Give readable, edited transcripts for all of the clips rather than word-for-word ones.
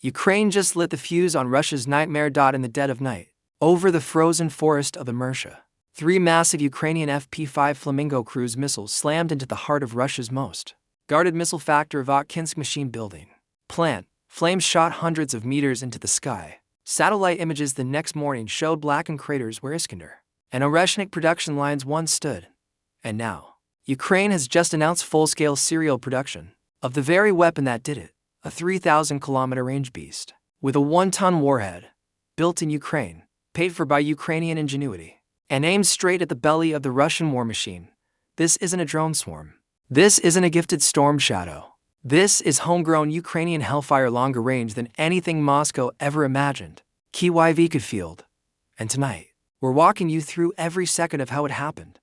Ukraine just lit the fuse on Russia's nightmare. In the dead of night, over the frozen forest of the Mersha, 3 massive Ukrainian FP-5 Flamingo cruise missiles slammed into the heart of Russia's most guarded missile factory, Votkinsk Machine-Building Plant. Flames shot hundreds of meters into the sky. Satellite images the next morning showed blackened craters where Iskander and Oreshnik production lines once stood. And now, Ukraine has just announced full-scale serial production of the very weapon that did it, a 3,000-kilometer range beast with a 1-ton warhead, built in Ukraine, paid for by Ukrainian ingenuity, and aimed straight at the belly of the Russian war machine. This isn't a drone swarm. This isn't a gifted Storm Shadow. This is homegrown Ukrainian Hellfire, longer range than anything Moscow ever imagined KYV could field. And tonight, we're walking you through every second of how it happened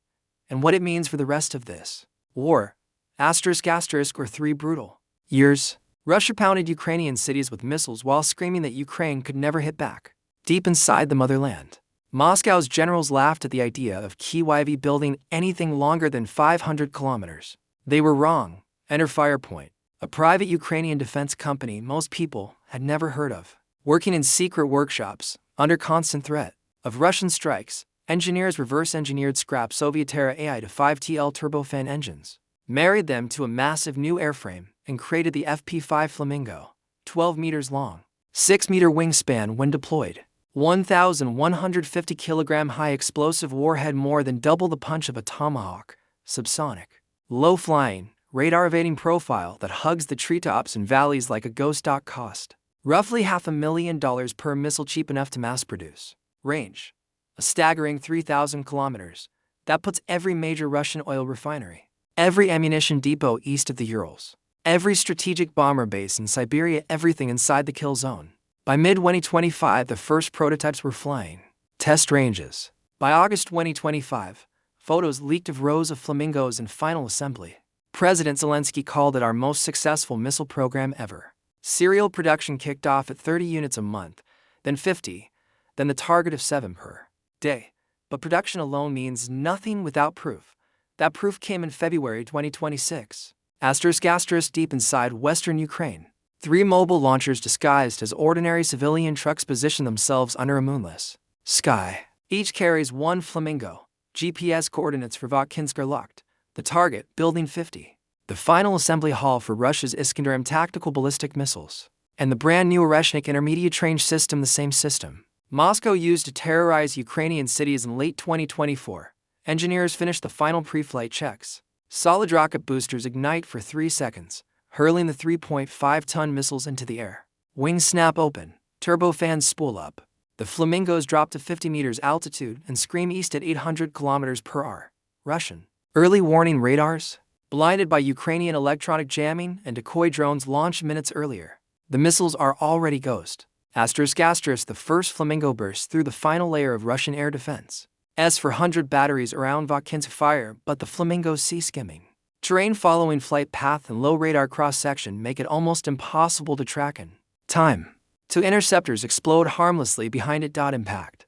and what it means for the rest of this war. **** or 3 brutal years. Russia pounded Ukrainian cities with missiles while screaming that Ukraine could never hit back. Deep inside the motherland, Moscow's generals laughed at the idea of KYV building anything longer than 500 kilometers. They were wrong. Enter Firepoint, a private Ukrainian defense company most people had never heard of. Working in secret workshops, under constant threat of Russian strikes, engineers reverse-engineered scrap Soviet-era AI to 5TL turbofan engines, married them to a massive new airframe, and created the FP-5 Flamingo, 12 meters long, 6-meter wingspan when deployed, 1,150-kilogram high explosive warhead, more than double the punch of a Tomahawk, subsonic, low-flying, radar-evading profile that hugs the treetops and valleys like a ghost. Cost roughly $500,000 per missile, cheap enough to mass produce. Range a staggering 3,000 kilometers. That puts every major Russian oil refinery, every ammunition depot east of the Urals, every strategic bomber base in Siberia, everything inside the kill zone. By mid-2025, the first prototypes were flying test ranges. By August 2025, photos leaked of rows of flamingos in final assembly. President Zelensky called it our most successful missile program ever. Serial production kicked off at 30 units a month, then 50, then the target of 7 per day. But production alone means nothing without proof. That proof came in February 2026. ***, deep inside western Ukraine, 3 mobile launchers disguised as ordinary civilian trucks position themselves under a moonless sky. Each carries 1 Flamingo. GPS coordinates for Votkinsk are locked. The target, Building 50. The final assembly hall for Russia's Iskander and tactical ballistic missiles. And the brand new Oreshnik intermediate range system, the same system Moscow used to terrorize Ukrainian cities in late 2024. Engineers finished the final pre-flight checks. Solid rocket boosters ignite for 3 seconds, hurling the 3.5-ton missiles into the air. Wings snap open, turbofans spool up. The Flamingos drop to 50 meters altitude and scream east at 800 kilometers per hour. Russian early warning radars, blinded by Ukrainian electronic jamming and decoy drones launched minutes earlier. The missiles are already ghost. ***, the first Flamingo bursts through the final layer of Russian air defense. S-400 batteries around Votkinsk fire, but the Flamingos see skimming. Terrain following flight path and low radar cross-section make it almost impossible to track in time. 2 interceptors explode harmlessly behind it. Impact.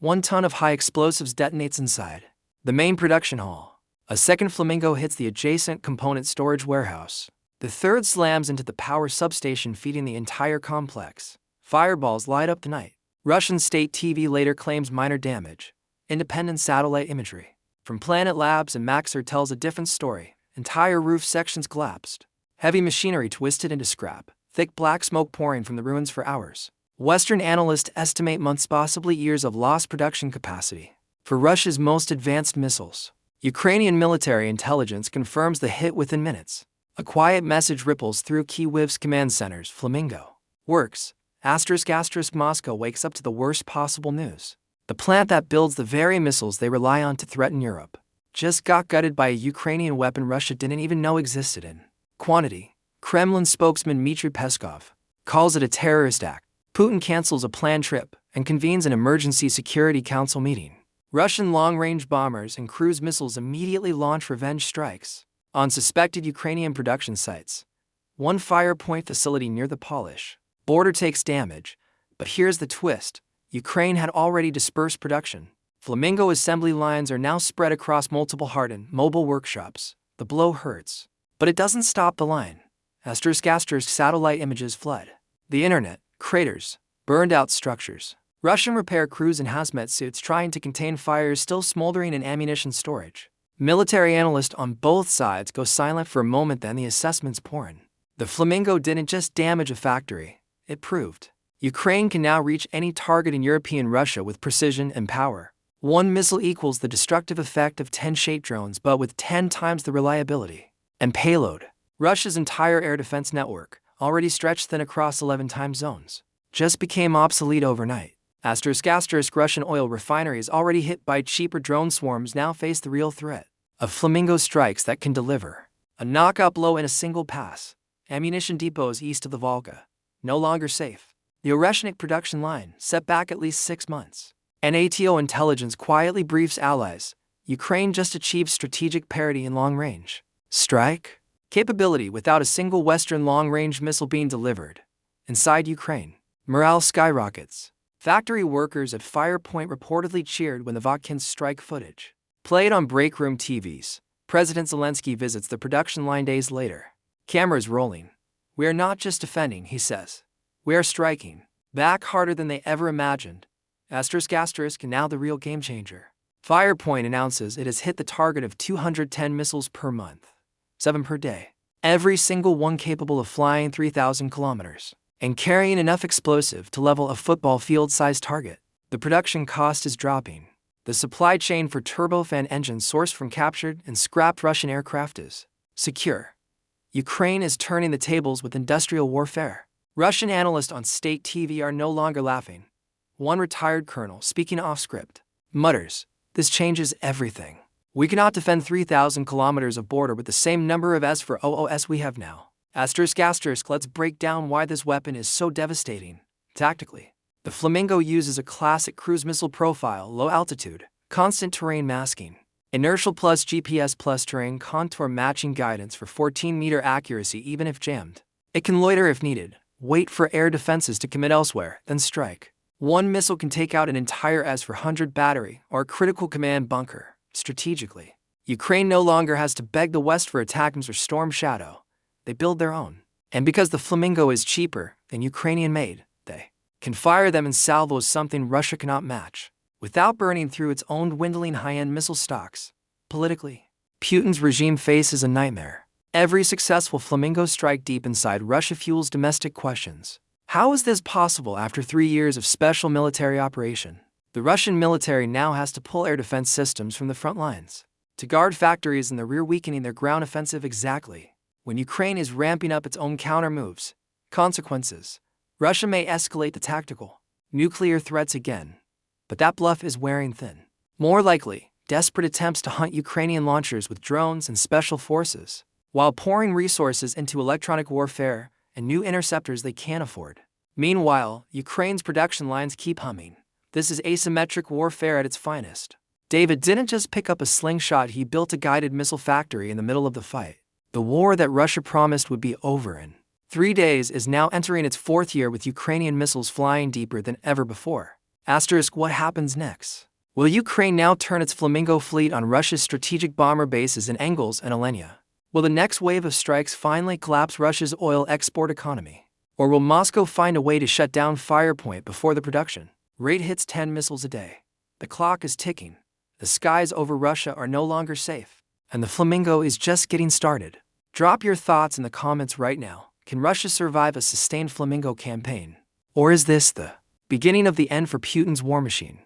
1 ton of high explosives detonates inside the main production hall. A second Flamingo hits the adjacent component storage warehouse. The third slams into the power substation feeding the entire complex. Fireballs light up the night. Russian state TV later claims minor damage. Independent satellite imagery from Planet Labs and Maxar tells a different story. Entire roof sections collapsed. Heavy machinery twisted into scrap. Thick black smoke pouring from the ruins for hours. Western analysts estimate months, possibly years of lost production capacity for Russia's most advanced missiles. Ukrainian military intelligence confirms the hit within minutes. A quiet message ripples through Kyiv's command centers. Flamingo works. ***, Moscow wakes up to the worst possible news. The plant that builds the very missiles they rely on to threaten Europe just got gutted by a Ukrainian weapon Russia didn't even know existed in quantity. Kremlin spokesman Dmitry Peskov calls it a terrorist act. Putin cancels a planned trip and convenes an emergency Security Council meeting. Russian long-range bombers and cruise missiles immediately launch revenge strikes on suspected Ukrainian production sites. 1 Firepoint facility near the Polish border takes damage, but here's the twist. Ukraine had already dispersed production. Flamingo assembly lines are now spread across multiple hardened mobile workshops. The blow hurts, but it doesn't stop the line. ***, satellite images flood the internet, Craters, burned-out structures. Russian repair crews in hazmat suits trying to contain fires still smoldering in ammunition storage. Military analysts on both sides go silent for a moment, then the assessments pour in. The Flamingo didn't just damage a factory, it proved Ukraine can now reach any target in European Russia with precision and power. One missile equals the destructive effect of 10 shape drones, but with 10 times the reliability and payload. Russia's entire air defense network, already stretched thin across 11 time zones, just became obsolete overnight. Russian oil refineries already hit by cheaper drone swarms now face the real threat of Flamingo strikes that can deliver a knockout blow in a single pass. Ammunition depots east of the Volga, no longer safe. The Oreshnik production line set back at least 6 months. NATO intelligence quietly briefs allies. Ukraine just achieved strategic parity in long-range strike capability without a single Western long-range missile being delivered. Inside Ukraine, morale skyrockets. Factory workers at Fire Point reportedly cheered when the Votkinsk strike footage played on breakroom TVs. President Zelensky visits the production line days later. Cameras rolling. "We are not just defending," he says. "We are striking back harder than they ever imagined." Asterisk and now the real game changer. Firepoint announces it has hit the target of 210 missiles per month, 7 per day. Every single one capable of flying 3,000 kilometers and carrying enough explosive to level a football field-sized target. The production cost is dropping. The supply chain for turbofan engines sourced from captured and scrapped Russian aircraft is secure. Ukraine is turning the tables with industrial warfare. Russian analysts on state TV are no longer laughing. One retired colonel, speaking off-script, mutters, "This changes everything. We cannot defend 3,000 kilometers of border with the same number of S for OOS we have now." Let's break down why this weapon is so devastating. Tactically, the Flamingo uses a classic cruise missile profile: low altitude, constant terrain masking, inertial plus GPS plus terrain contour matching guidance for 14-meter accuracy even if jammed. It can loiter if needed, wait for air defenses to commit elsewhere, then strike. One missile can take out an entire S-400 battery or a critical command bunker. Strategically, Ukraine no longer has to beg the West for ATACMS or Storm Shadow. They build their own. And because the Flamingo is cheaper than Ukrainian-made, they can fire them in salvos, something Russia cannot match, without burning through its own dwindling high-end missile stocks. Politically, Putin's regime faces a nightmare. Every successful Flamingo strike deep inside Russia fuels domestic questions. How is this possible after 3 years of special military operation? The Russian military now has to pull air defense systems from the front lines to guard factories in the rear, weakening their ground offensive exactly when Ukraine is ramping up its own counter moves. Consequences: Russia may escalate the tactical, nuclear threats again, but that bluff is wearing thin. More likely, desperate attempts to hunt Ukrainian launchers with drones and special forces, while pouring resources into electronic warfare and new interceptors they can't afford. Meanwhile, Ukraine's production lines keep humming. This is asymmetric warfare at its finest. David didn't just pick up a slingshot, he built a guided missile factory in the middle of the fight. The war that Russia promised would be over in 3 days is now entering its 4th year with Ukrainian missiles flying deeper than ever before. What happens next? Will Ukraine now turn its Flamingo fleet on Russia's strategic bomber bases in Engels and Alenia? Will the next wave of strikes finally collapse Russia's oil export economy? Or will Moscow find a way to shut down Firepoint before the production rate hits 10 missiles a day? The clock is ticking. The skies over Russia are no longer safe, and the Flamingo is just getting started. Drop your thoughts in the comments right now. Can Russia survive a sustained Flamingo campaign? Or is this the beginning of the end for Putin's war machine?